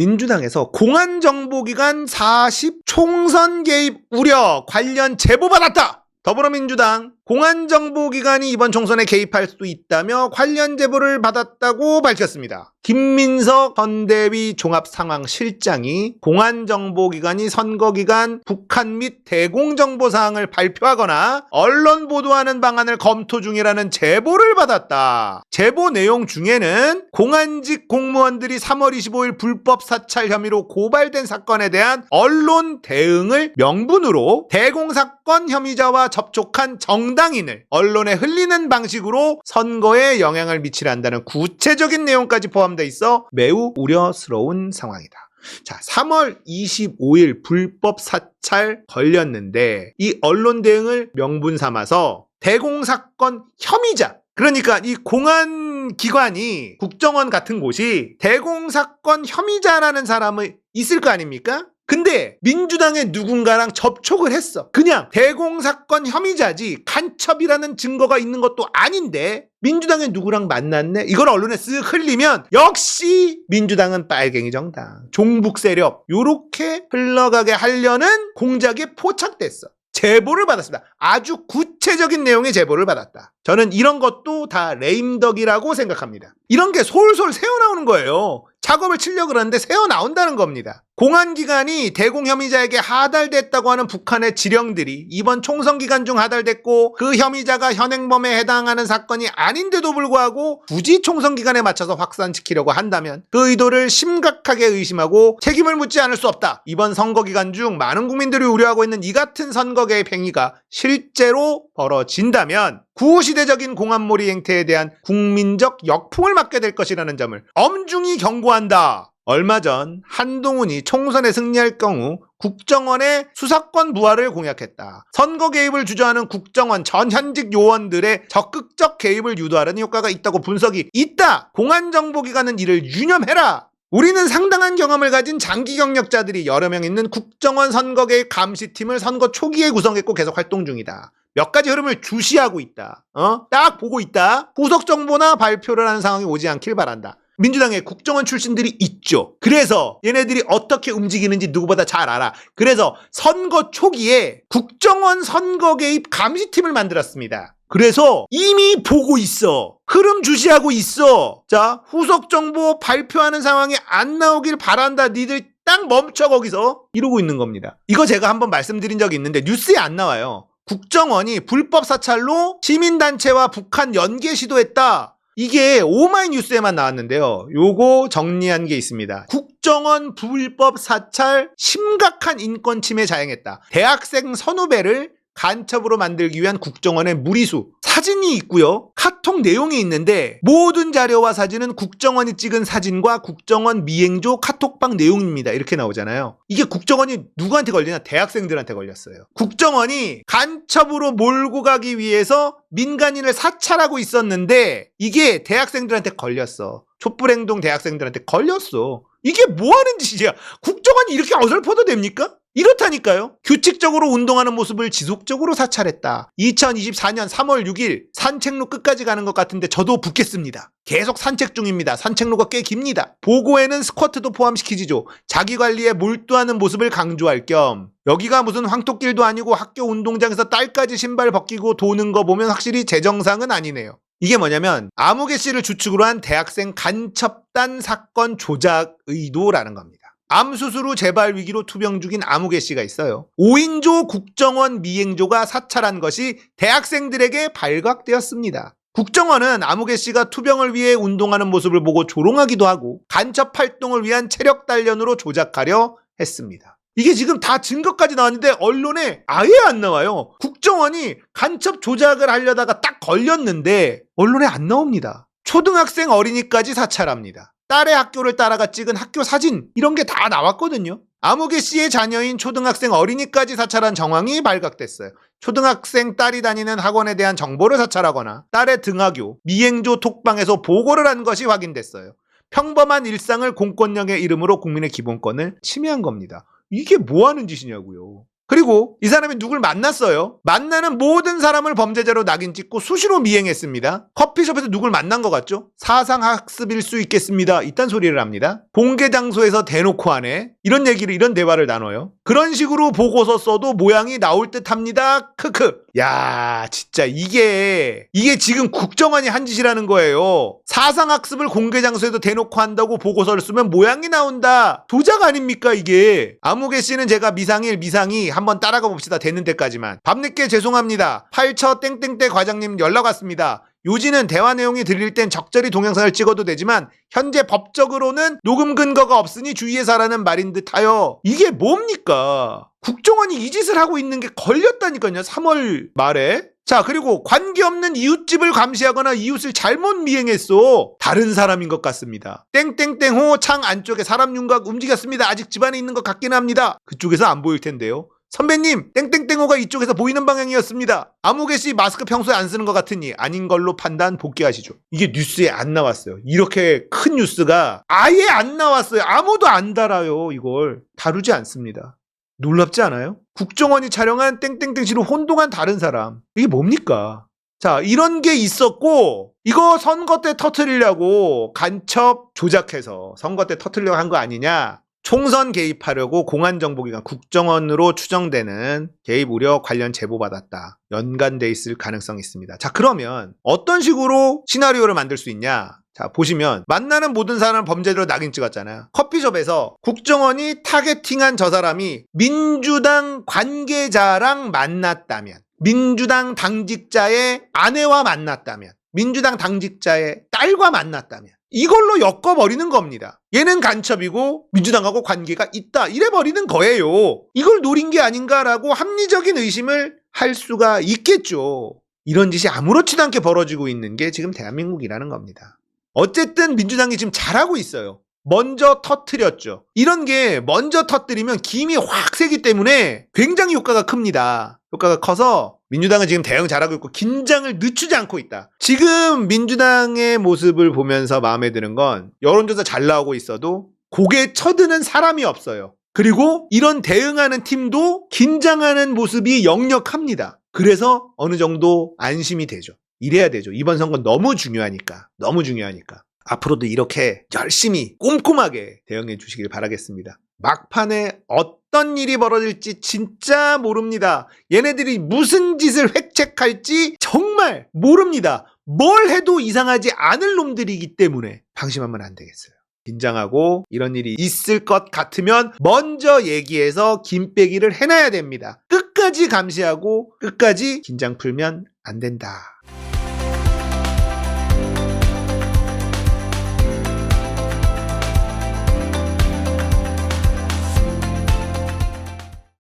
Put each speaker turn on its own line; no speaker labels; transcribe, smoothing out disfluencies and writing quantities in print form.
민주당에서 공안정보기관 40 총선 개입 우려 관련 제보받았다. 더불어민주당 공안정보기관이 이번 총선에 개입할 수 있다며 관련 제보를 받았다고 밝혔습니다. 김민석 선대위 종합상황실장이 공안정보기관이 선거기간 북한 및 대공정보사항을 발표하거나 언론 보도하는 방안을 검토 중이라는 제보를 받았다. 제보 내용 중에는 공안직 공무원들이 3월 25일 불법 사찰 혐의로 고발된 사건에 대한 언론 대응을 명분으로 대공사건 혐의자와 접촉한 정당인을 언론에 흘리는 방식으로 선거에 영향을 미치란다는 구체적인 내용까지 포함되어 있어 매우 우려스러운 상황이다. 자, 3월 25일 불법 사찰 걸렸는데 이 언론 대응을 명분 삼아서 대공사건 혐의자, 그러니까 이 공안기관이 국정원 같은 곳이 대공사건 혐의자라는 사람이 있을 거 아닙니까? 근데 민주당의 누군가랑 접촉을 했어. 그냥 대공사건 혐의자지 간첩이라는 증거가 있는 것도 아닌데 민주당의 누구랑 만났네? 이걸 언론에 쓱 흘리면 역시 민주당은 빨갱이 정당, 종북 세력 요렇게 흘러가게 하려는 공작에 포착됐어. 제보를 받았습니다. 아주 구체적인 내용의 제보를 받았다. 저는 이런 것도 다 레임덕이라고 생각합니다. 이런 게 솔솔 새어나오는 거예요. 작업을 치려고 그러는데 새어나온다는 겁니다. 공안기관이 대공혐의자에게 하달됐다고 하는 북한의 지령들이 이번 총선 기간 중 하달됐고 그 혐의자가 현행범에 해당하는 사건이 아닌데도 불구하고 굳이 총선 기간에 맞춰서 확산시키려고 한다면 그 의도를 심각하게 의심하고 책임을 묻지 않을 수 없다. 이번 선거 기간 중 많은 국민들이 우려하고 있는 이 같은 선거 개입 행위가 실제로 벌어진다면 구시대적인 공안몰이 행태에 대한 국민적 역풍을 맞게 될 것이라는 점을 엄중히 경고한다. 얼마 전 한동훈이 총선에 승리할 경우 국정원의 수사권 부활을 공약했다. 선거 개입을 주저하는 국정원 전 현직 요원들의 적극적 개입을 유도하려는 효과가 있다고 분석이 있다. 공안정보기관은 이를 유념해라. 우리는 상당한 경험을 가진 장기 경력자들이 여러 명 있는 국정원 선거 개입 감시팀을 선거 초기에 구성했고 계속 활동 중이다. 몇 가지 흐름을 주시하고 있다. 딱 보고 있다. 후속 정보나 발표를 하는 상황이 오지 않길 바란다. 민주당에 국정원 출신들이 있죠. 그래서 얘네들이 어떻게 움직이는지 누구보다 잘 알아. 그래서 선거 초기에 국정원 선거 개입 감시팀을 만들었습니다. 그래서 이미 보고 있어. 흐름 주시하고 있어. 자, 후속 정보 발표하는 상황이 안 나오길 바란다. 니들 딱 멈춰 거기서. 이러고 있는 겁니다. 이거 제가 한번 말씀드린 적이 있는데 뉴스에 안 나와요. 국정원이 불법 사찰로 시민단체와 북한 연계 시도했다. 이게 오마이뉴스에만 나왔는데요. 요거 정리한 게 있습니다. 국정원 불법 사찰 심각한 인권 침해 자행했다. 대학생 선후배를 간첩으로 만들기 위한 국정원의 무리수. 사진이 있고요. 카톡 내용이 있는데 모든 자료와 사진은 국정원이 찍은 사진과 국정원 미행조 카톡방 내용입니다. 이렇게 나오잖아요. 이게 국정원이 누구한테 걸리나? 대학생들한테 걸렸어요. 국정원이 간첩으로 몰고 가기 위해서 민간인을 사찰하고 있었는데 이게 대학생들한테 걸렸어. 촛불행동 대학생들한테 걸렸어. 이게 뭐 하는 짓이야? 국정원이 이렇게 어설퍼도 됩니까? 이렇다니까요. 규칙적으로 운동하는 모습을 지속적으로 사찰했다. 2024년 3월 6일 산책로 끝까지 가는 것 같은데 저도 붙겠습니다. 계속 산책 중입니다. 산책로가 꽤 깁니다. 보고에는 스쿼트도 포함시키지죠. 자기관리에 몰두하는 모습을 강조할 겸 여기가 무슨 황토길도 아니고 학교 운동장에서 딸까지 신발 벗기고 도는 거 보면 확실히 제 정상은 아니네요. 이게 뭐냐면 아무개 씨를 주축으로 한 대학생 간첩단 사건 조작 의도라는 겁니다. 암수술 후 재발 위기로 투병 중인 아무개 씨가 있어요. 5인조 국정원 미행조가 사찰한 것이 대학생들에게 발각되었습니다. 국정원은 아무개 씨가 투병을 위해 운동하는 모습을 보고 조롱하기도 하고 간첩 활동을 위한 체력 단련으로 조작하려 했습니다. 이게 지금 다 증거까지 나왔는데 언론에 아예 안 나와요. 국정원이 간첩 조작을 하려다가 딱 걸렸는데 언론에 안 나옵니다. 초등학생 어린이까지 사찰합니다. 딸의 학교를 따라가 찍은 학교 사진 이런 게 다 나왔거든요. 아무개 씨의 자녀인 초등학생 어린이까지 사찰한 정황이 발각됐어요. 초등학생 딸이 다니는 학원에 대한 정보를 사찰하거나 딸의 등하교, 미행조 톡방에서 보고를 한 것이 확인됐어요. 평범한 일상을 공권력의 이름으로 국민의 기본권을 침해한 겁니다. 이게 뭐 하는 짓이냐고요. 그리고 이 사람이 누굴 만났어요. 만나는 모든 사람을 범죄자로 낙인 찍고 수시로 미행했습니다. 커피숍에서 누굴 만난 것 같죠? 사상학습일 수 있겠습니다. 이딴 소리를 합니다. 공개 장소에서 대놓고 하네. 이런 얘기를, 이런 대화를 나눠요. 그런 식으로 보고서 써도 모양이 나올 듯 합니다. 크크. 야, 진짜 이게 지금 국정원이 한 짓이라는 거예요. 사상학습을 공개 장소에도 대놓고 한다고 보고서를 쓰면 모양이 나온다. 조작 아닙니까 이게. 아무개 씨는 제가 미상이 한번 따라가 봅시다. 되는 데까지만. 밤늦게 죄송합니다. 8처 땡땡때 과장님 연락 왔습니다. 요지는 대화 내용이 들릴 땐 적절히 동영상을 찍어도 되지만 현재 법적으로는 녹음 근거가 없으니 주의해서 하라는 말인 듯하여. 이게 뭡니까? 국정원이 이 짓을 하고 있는 게 걸렸다니까요. 3월 말에. 자, 그리고 관계없는 이웃집을 감시하거나 이웃을 잘못 미행했어. 다른 사람인 것 같습니다. 땡땡땡호 창 안쪽에 사람 윤곽 움직였습니다. 아직 집안에 있는 것 같긴 합니다. 그쪽에서 안 보일 텐데요. 선배님, 땡땡땡호가 이쪽에서 보이는 방향이었습니다. 아무개씨 마스크 평소에 안 쓰는 것 같으니 아닌 걸로 판단 복귀하시죠. 이게 뉴스에 안 나왔어요. 이렇게 큰 뉴스가 아예 안 나왔어요. 아무도 안 달아요. 이걸 다루지 않습니다. 놀랍지 않아요? 국정원이 촬영한 땡땡땡씨로 혼동한 다른 사람. 이게 뭡니까? 자, 이런 게 있었고 이거 선거 때 터뜨리려고 간첩 조작해서 선거 때 터뜨리려고 한 거 아니냐? 총선 개입하려고 공안정보기관 국정원으로 추정되는 개입 우려 관련 제보받았다. 연관돼 있을 가능성이 있습니다. 자, 그러면 어떤 식으로 시나리오를 만들 수 있냐? 자, 보시면 만나는 모든 사람을 범죄자로 낙인 찍었잖아요. 커피숍에서 국정원이 타겟팅한 저 사람이 민주당 관계자랑 만났다면, 민주당 당직자의 아내와 만났다면, 민주당 당직자의 딸과 만났다면 이걸로 엮어버리는 겁니다. 얘는 간첩이고 민주당하고 관계가 있다. 이래버리는 거예요. 이걸 노린 게 아닌가라고 합리적인 의심을 할 수가 있겠죠. 이런 짓이 아무렇지도 않게 벌어지고 있는 게 지금 대한민국이라는 겁니다. 어쨌든 민주당이 지금 잘하고 있어요. 먼저 터뜨렸죠. 이런 게 먼저 터뜨리면 김이 확 새기 때문에 굉장히 효과가 큽니다. 효과가 커서 민주당은 지금 대응 잘하고 있고 긴장을 늦추지 않고 있다. 지금 민주당의 모습을 보면서 마음에 드는 건 여론조사 잘 나오고 있어도 고개 쳐드는 사람이 없어요. 그리고 이런 대응하는 팀도 긴장하는 모습이 역력합니다. 그래서 어느 정도 안심이 되죠. 이래야 되죠. 이번 선거 너무 중요하니까. 앞으로도 이렇게 열심히 꼼꼼하게 대응해 주시길 바라겠습니다. 막판에 어떤 일이 벌어질지 진짜 모릅니다. 얘네들이 무슨 짓을 획책할지 정말 모릅니다. 뭘 해도 이상하지 않을 놈들이기 때문에 방심하면 안 되겠어요. 긴장하고 이런 일이 있을 것 같으면 먼저 얘기해서 김 빼기를 해놔야 됩니다. 끝까지 감시하고 끝까지 긴장 풀면 안 된다.